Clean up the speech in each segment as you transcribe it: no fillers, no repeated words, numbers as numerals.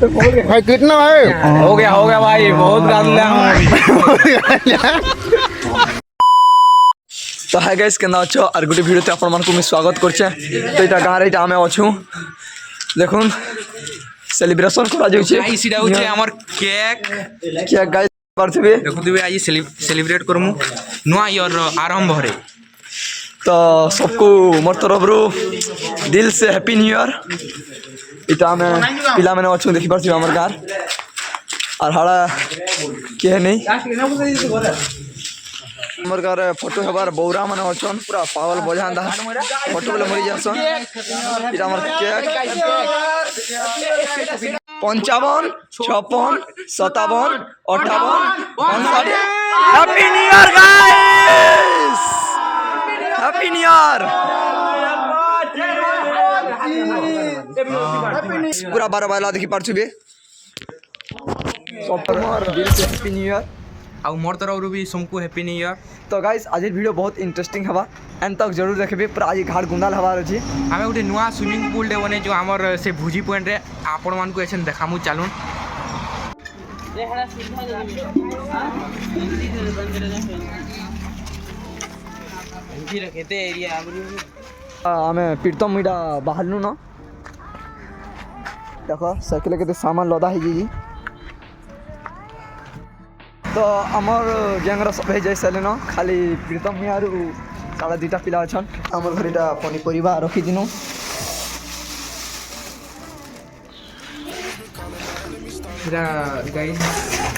भाई कितना भाई हो गया भाई बहुत गाल लिया तो हाय गाइस केना अछो आर गुटे वीडियो ते अपन मन को मैं स्वागत करछे तो इटा गारे इटा हमें अछु देखुन सेलिब्रेशन करा जाउ छे गाइस इटा होचे हमर केक क्या गाइस करथिबे देखुदिबे आज सेलिब्रेट करमु नुआ ईयर आरंभ हरे तो सबको मोर तरफ रो दिल से हैप्पी न्यू ईयर इटा में पिला मैंने अछु देखि परथिबे हमर गार और हाड़ा के नहीं मोर घर फोटो हेबार बौरा माने अछन पूरा पावल बजान दा फोटो बोले मरि जासन इटा हमर cake 55 56 57 58 happy new year guys happy new year पूरा 12 बाला देखि परछुबे सब मोर दिल से हैप्पी न्यू ईयर आ मोर तरफ भी सबको हैप्पी न्यू ईयर तो गाइस आज वीडियो बहुत इंटरेस्टिंग हवा एंड तक जरूर देखबे पूरा आज घाट गुंडाल हवार अछि हमें गोटे नुआ स्विमिंग पूल डे बने जो हमर से भुजी पॉइंट रे आपण मान को एछन देखामु चालून हमें प्रीतम इटा बाहरनु न देखो साइकिल के सामान लदा है जी तो आमर गैंगर सब जाई सारे न खाली प्रीतम यार साढ़े 2टा पिला अच्छन आमर घर इटा पनीपरिया रखी दिनु गाइस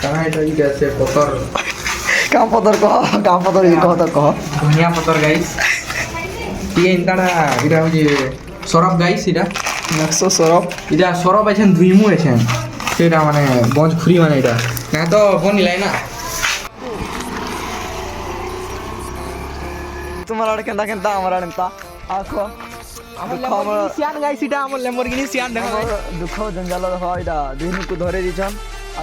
कहां इटा से पत्थर काम पत्थर कह तो कह धनिया पत्थर गाइस ये इंताडा इटा हो जे सरफ गाइस इटा नक्सो सरफ इटा सरफ एछन दुइमु एछन सेटा माने गंज खुरी माने इटा ना तो बनी लाई ना तुम्हारा केंदा केंदा हमारा नेता आखो हमर सियान गाइस इटा हमर लैम्बोर्गिनी सियान देखो दुख जंजाल देखो इटा दिन को धरे दिछन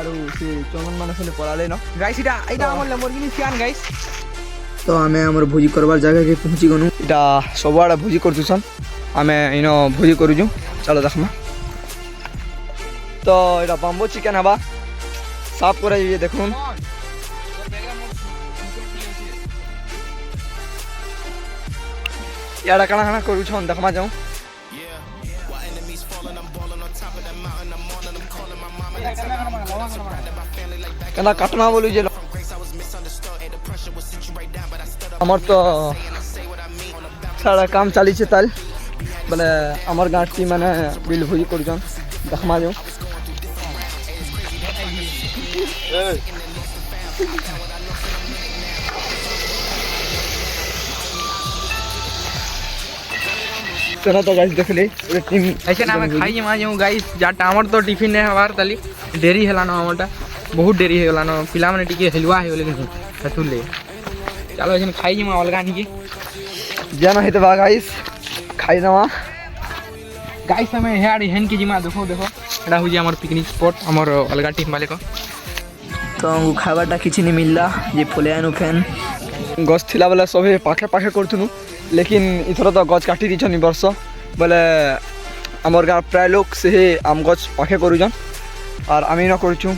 आरो से चमन माने से पड़ाले न गाइस इटा हमर लैम्बोर्गिनी सियान गाइस तो हमें हमर भोजी करबार जगह के पहुंची गनु इटा सबवाड़ा भोजी करतुसन हमें इनो भोजी करूजु चलो देखमा तो इटा बम्बो चिकन हबा साफ करे ये देखुन याडा काना काना करू छन देखमा जाऊ कना काटना बोलू जे हमर तो सारा काम चली छे ताल बोले हमर गांठी माने बिल भोजी करू छन देखमा जाऊ चलो तो गाइस देख ले टीम ऐसे ना मैं खाई मा जाऊं गाइस जाटा हमर तो टिफिन ने हवार तली देरी हला न हमरटा बहुत देरी हे गला न पिला माने टिके हलवा हे लेकिन हतुले चलो ऐसे खाई मा अलगा नी के जाना है तो बा गाइस खाई जावा गाइस हमें हेड हेन के जिमा देखो एडा हो जे हमर पिकनिक स्पॉट हमर अलगा टीम वाले को तो हमको खाबाटा किछि नहीं मिलला जे फुलेनु फैन गछ थिला वाला सब पाखे पाखे करथुनु लेकिन इथर तो गछ काटी दिछन वर्ष बोले हमर गाँव प्राय लोग से आम गछ पाखे करूजन और आमी न करछु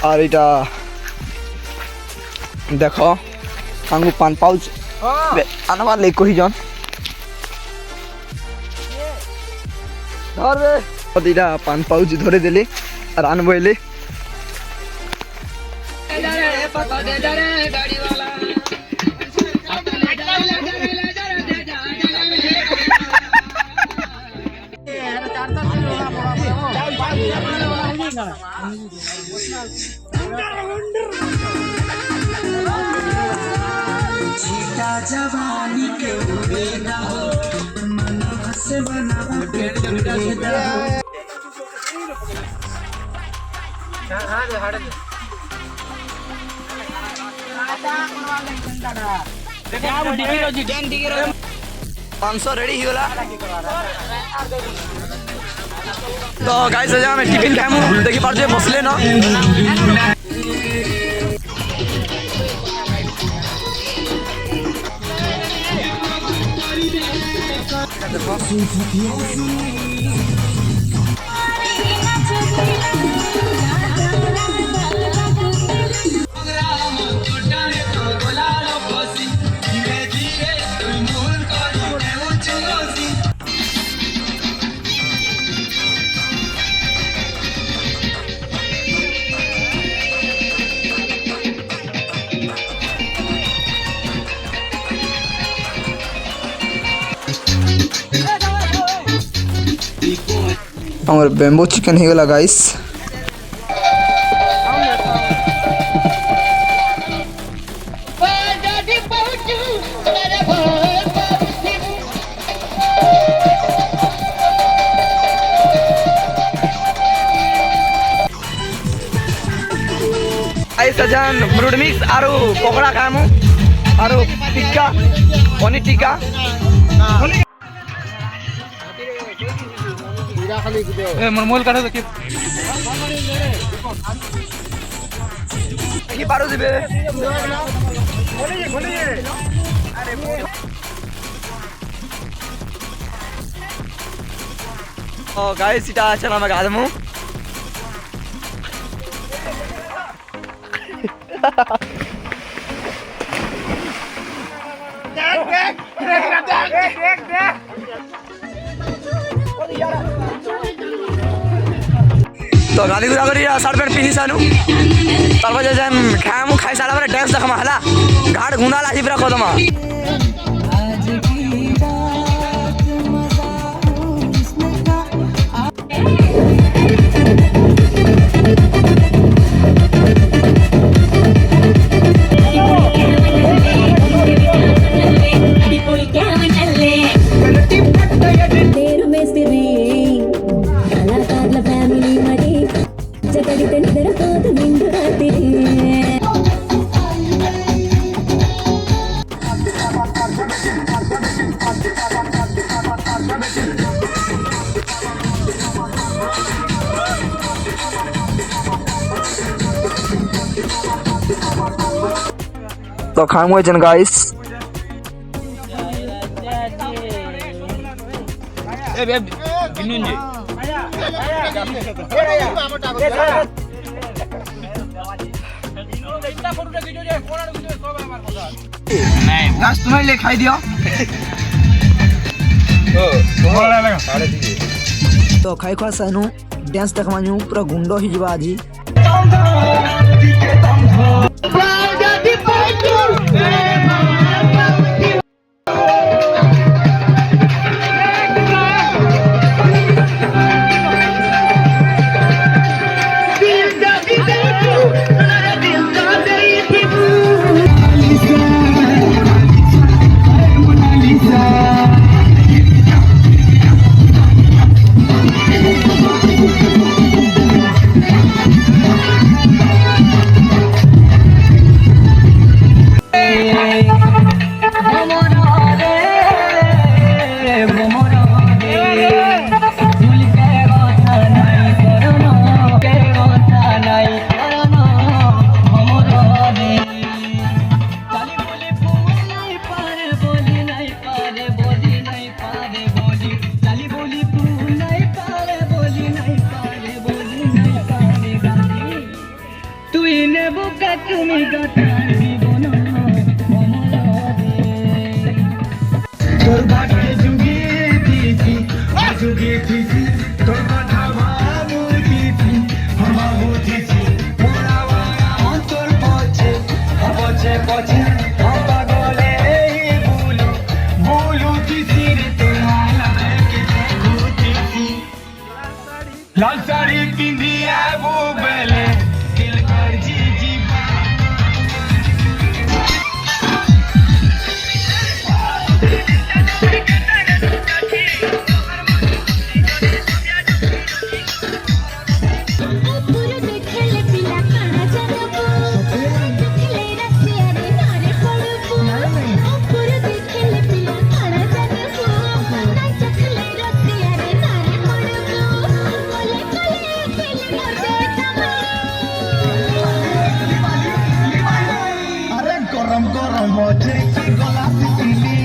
और इटा देखो हमको पान पाउच आनवा ले कहि जन धर रे इटा पान पाउच धरे देले और आनबैले जवानी के उड़ेगा हो मन से बनावा के उड़ेगा हो रेडी हिगला तो गाइस आज हम टिफिन खाइमु देखि पारजे बसले न আমার ব্যাম্বো চিকেন হয়ে গেল গাইস। सजन फ्रूट मिक्स आरो पकड़ा खामु आरो टिक्का पनीर टिक्का मोर मोल काढ কি পারো দিবে ও গাইস এটা আছে না আমাকে আদমু तो गाड़ी गुड़ा करी शर्ट पैंट पिंधि सानु तार बजे जेन खामु खाइ साला बरे डांस देखमा हला घाट गुंडा लाही पूरा खदमा तो खामु जन गाइस ए बे बिनुन जी लास्ट तुम्हारे लिए खाई दियो तो खाई खा सानु डांस देखमानु पूरा गुंडो ही जीवा आजी लाल साड़ी पिंदी है वो बेले दिल कर जी जी गरम गरम मजे की गला से